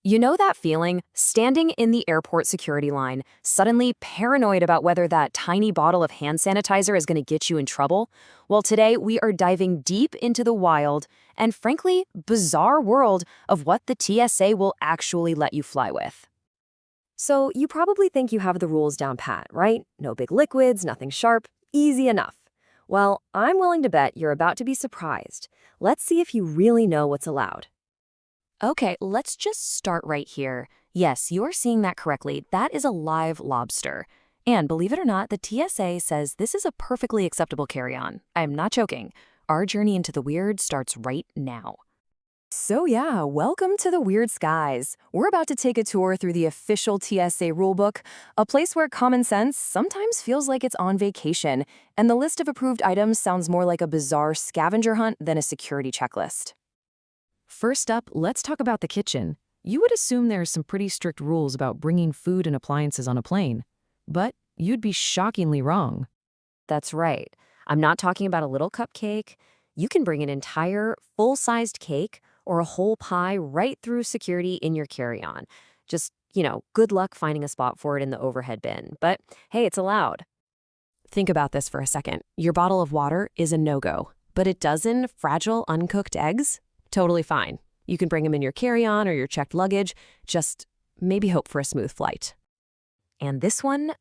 You know that feeling? Standing in the airport security line, suddenly paranoid about whether that tiny bottle of hand sanitizer is going to get you in trouble? Well, today we are diving deep into the wild and, frankly, bizarre world of what the TSA will actually let you fly with. So you probably think you have the rules down pat, right? No big liquids, nothing sharp, easy enough. Well, I'm willing to bet you're about to be surprised. Let's see if you really know what's allowed. Okay, let's just start right here. Yes, you're seeing that correctly. That is a live lobster. And believe it or not, the TSA says this is a perfectly acceptable carry-on. I'm not joking. Our journey into the weird starts right now. So yeah, welcome to the Weird Skies. We're about to take a tour through the official TSA rulebook, a place where common sense sometimes feels like it's on vacation, and the list of approved items sounds more like a bizarre scavenger hunt than a security checklist. First up, let's talk about the kitchen. You would assume there are some pretty strict rules about bringing food and appliances on a plane, but you'd be shockingly wrong. That's right. I'm not talking about a little cupcake. You can bring an entire full-sized cake or a whole pie right through security in your carry-on. Just, good luck finding a spot for it in the overhead bin. But hey, it's allowed. Think about this for a second. Your bottle of water is a no-go, but a dozen fragile, uncooked eggs? Totally fine. You can bring them in your carry-on or your checked luggage. Just maybe hope for a smooth flight. And this one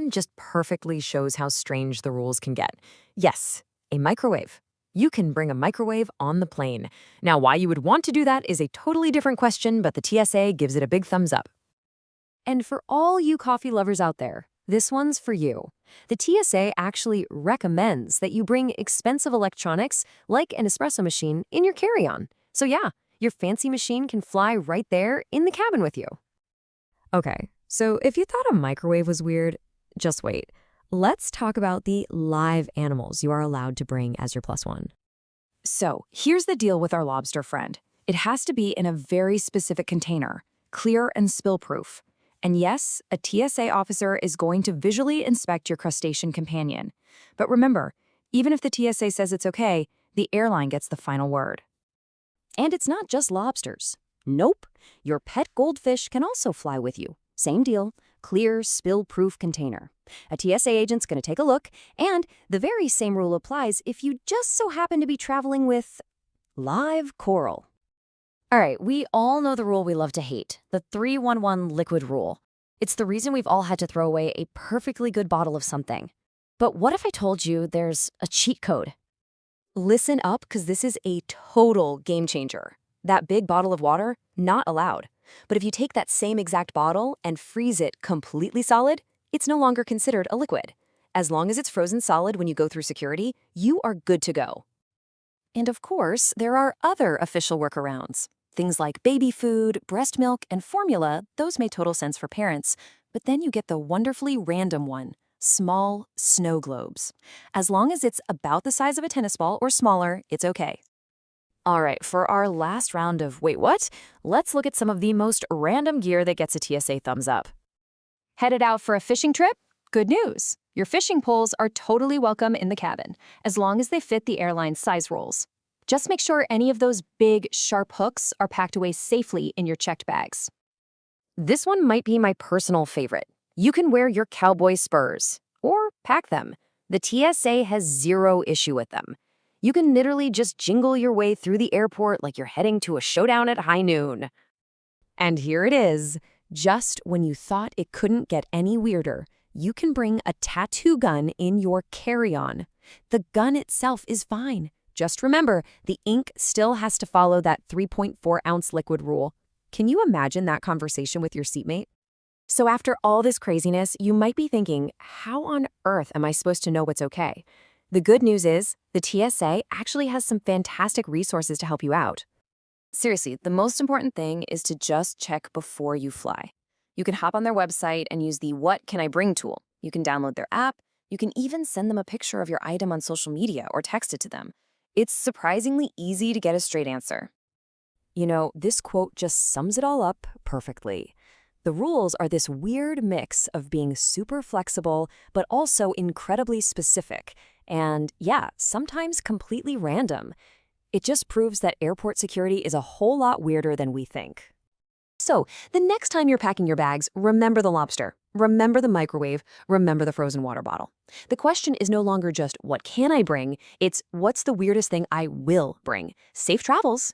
just perfectly shows how strange the rules can get. Yes, a microwave. You can bring a microwave on the plane. Now, why you would want to do that is a totally different question, but the TSA gives it a big thumbs up. And for all you coffee lovers out there, this one's for you. The TSA actually recommends that you bring expensive electronics like an espresso machine in your carry-on. So yeah, your fancy machine can fly right there in the cabin with you. Okay, so if you thought a microwave was weird, just wait. Let's talk about the live animals you are allowed to bring as your plus one. So here's the deal with our lobster friend. It has to be in a very specific container, clear and spill-proof. And yes, a TSA officer is going to visually inspect your crustacean companion. But remember, even if the TSA says it's okay, the airline gets the final word. And it's not just lobsters. Nope, your pet goldfish can also fly with you. Same deal, clear, spill-proof container. A TSA agent's going to take a look, and the very same rule applies if you just so happen to be traveling with live coral. All right, we all know the rule we love to hate, the 3-1-1 liquid rule. It's the reason we've all had to throw away a perfectly good bottle of something. But what if I told you there's a cheat code? Listen up, because this is a total game changer. That big bottle of water, not allowed. But if you take that same exact bottle and freeze it completely solid, it's no longer considered a liquid. As long as it's frozen solid when you go through security, you are good to go. And of course, there are other official workarounds. Things like baby food, breast milk, and formula, those make total sense for parents. But then you get the wonderfully random one, small snow globes. As long as it's about the size of a tennis ball or smaller, it's okay. All right, for our last round of wait what? Let's look at some of the most random gear that gets a TSA thumbs up. Headed out for a fishing trip? Good news. Your fishing poles are totally welcome in the cabin, as long as they fit the airline's size rules. Just make sure any of those big, sharp hooks are packed away safely in your checked bags. This one might be my personal favorite. You can wear your cowboy spurs, or pack them. The TSA has zero issue with them. You can literally just jingle your way through the airport like you're heading to a showdown at high noon. And here it is. Just when you thought it couldn't get any weirder, you can bring a tattoo gun in your carry-on. The gun itself is fine. Just remember, the ink still has to follow that 3.4-ounce liquid rule. Can you imagine that conversation with your seatmate? So after all this craziness, you might be thinking, how on earth am I supposed to know what's okay? The good news is, the TSA actually has some fantastic resources to help you out. Seriously, the most important thing is to just check before you fly. You can hop on their website and use the What Can I Bring tool. You can download their app. You can even send them a picture of your item on social media or text it to them. It's surprisingly easy to get a straight answer. This quote just sums it all up perfectly. The rules are this weird mix of being super flexible, but also incredibly specific, and yeah, sometimes completely random. It just proves that airport security is a whole lot weirder than we think. So, the next time you're packing your bags, remember the lobster, remember the microwave, remember the frozen water bottle. The question is no longer just what can I bring, it's what's the weirdest thing I will bring. Safe travels!